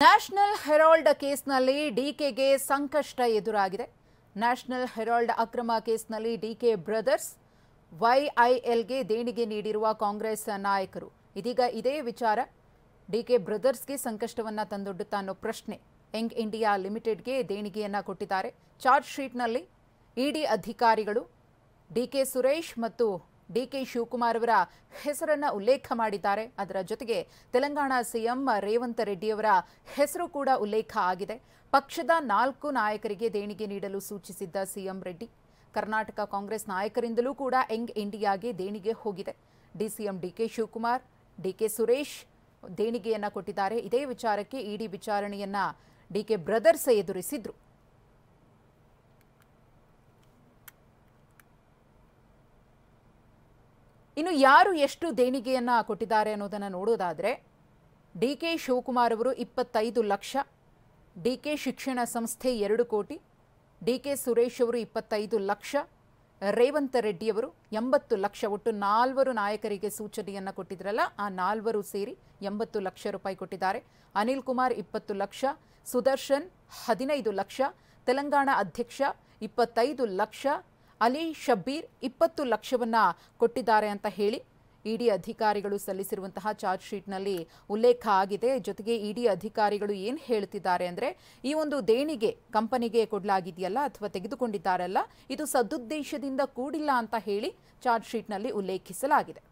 National Herald ಕೇಸ್ನಲ್ಲಿ ಡಿಕೆಗೆ ಸಂಕಷ್ಟ ಎದುರಾಗಿದೆ. ನ್ಯಾಷನಲ್ ಹೆರಾಲ್ಡ್ ಅಕ್ರಮ ಕೇಸ್ನಲ್ಲಿ ಡಿಕೆ ಬ್ರದರ್ಸ್ ವೈಐಎಲ್ಗೆ ದೇಣಿಗೆ ನೀಡಿರುವ ಕಾಂಗ್ರೆಸ್ ನಾಯಕರು ಇದೀಗ ಇದೇ ವಿಚಾರ ಡಿಕೆ ಬ್ರದರ್ಸ್ಗೆ ಸಂಕಷ್ಟವನ್ನ ತಂದೊಡ್ಡುತ್ತಾ ಅನ್ನೋ ಪ್ರಶ್ನೆ. ಯಂಗ್ ಇಂಡಿಯಾ ಲಿಮಿಟೆಡ್ಗೆ ದೇಣಿಗೆಯನ್ನ ಕೊಟ್ಟಿದ್ದಾರೆ. ಚಾರ್ಜ್ ಶೀಟ್ನಲ್ಲಿ ಇಡಿ ಅಧಿಕಾರಿಗಳು ಡಿಕೆ ಸುರೇಶ್ ಮತ್ತು ಡಿಕೆ ಶಿವಕುಮಾರ್ ಅವರ ಹೆಸರನ್ನ ಉಲ್ಲೇಖ ಮಾಡಿದ್ದಾರೆ. ಅದರ ಜೊತೆಗೆ ತೆಲಂಗಾಣ ಸಿಎಂ ರೇವಂತ್ ರೆಡ್ಡಿ ಅವರ ಹೆಸರು ಕೂಡ ಉಲ್ಲೇಖ ಆಗಿದೆ. ಪಕ್ಷದ 4 ನಾಯಕರಿಗೆ ದೇಣಿಗೆ ನೀಡಲು ಸೂಚಿಸಿದ್ದ ಸಿಎಂ ರೆಡ್ಡಿ ಕರ್ನಾಟಕ ಕಾಂಗ್ರೆಸ್ ನಾಯಕರಿಂದಲೂ ಕೂಡ ಯಂಗ್ ಇಂಡಿಯಾಗೆ ದೇಣಿಗೆ ಹೋಗಿದೆ. DCM DK Shivakumar, DK Suresh ದೇಣಿಗೆಯನ್ನ ಕೊಟ್ಟಿದ್ದಾರೆ. ಇದೇ ವಿಚಾರಕ್ಕೆ ಇಡಿ ವಿಚಾರಣೆಯನ್ನ ಡಿಕೆ ಬ್ರದರ್ಸ್ ಎದುರಿಸಿದ್ರು. ಇನ್ನು ಯಾರು ಎಷ್ಟು ದೇಣಿಗೆಯನ್ನ ಕೊಟ್ಟಿದ್ದಾರೆ ಅನ್ನೋದನ್ನ ನೋಡೋದಾದ್ರೆ ಡಿಕೆ ಶಿವಕುಮಾರ್ ಅವರು 25 ಲಕ್ಷ, ಡಿಕೆ ಶಿಕ್ಷಣ ಸಂಸ್ಥೆ 2 ಕೋಟಿ, ಡಿಕೆ ಸುರೇಶ್ ಅವರು 25 ಲಕ್ಷ, ರೇವಂತ್ ರೆಡ್ಡಿ ಅವರು 80 ಲಕ್ಷ, ಒಟ್ಟು 4 ನಾಯಕರಿಗೆ ಸೂಚನೆಯನ್ನ ಕೊಟ್ಟಿದ್ರಲ್ಲ, ಆ 4 ಸೇರಿ 80 ಲಕ್ಷ ರೂಪಾಯಿ ಕೊಟ್ಟಿದ್ದಾರೆ. ಅನಿಲ್ ಕುಮಾರ್ 20 ಲಕ್ಷ, ಸುದರ್ಶನ್ 15 ಲಕ್ಷ, ತೆಲಂಗಾಣ ಅಧ್ಯಕ್ಷ 25 ಲಕ್ಷ, ಅಲಿ ಶಬ್ಬೀರ್ 20 ಲಕ್ಷವನ್ನ ಕೊಟ್ಟಿದ್ದಾರೆ ಅಂತ ಹೇಳಿ ಇಡಿ ಅಧಿಕಾರಿಗಳು ಸಲ್ಲಿಸಿರುವಂತಹ ಚಾರ್ಜ್ ಶೀಟ್ನಲ್ಲಿ ಉಲ್ಲೇಖ ಆಗಿದೆ. ಜೊತೆಗೆ ಇಡಿ ಅಧಿಕಾರಿಗಳು ಏನು ಹೇಳ್ತಿದ್ದಾರೆ ಅಂದ್ರೆ, ಈ ಒಂದು ದೇಣಿಗೆ ಕಂಪನಿಗೆ ಕೊಡಲಾಗಿದೆಯಲ್ಲ ಅಥವಾ ತೆಗೆದುಕೊಂಡಿದ್ದಾರಲ್ಲ, ಇದು ಸದುದ್ದೇಶದಿಂದ ಕೂಡಿಲ್ಲ ಅಂತ ಹೇಳಿ ಚಾರ್ಜ್ ಶೀಟ್ನಲ್ಲಿ ಉಲ್ಲೇಖಿಸಲಾಗಿದೆ.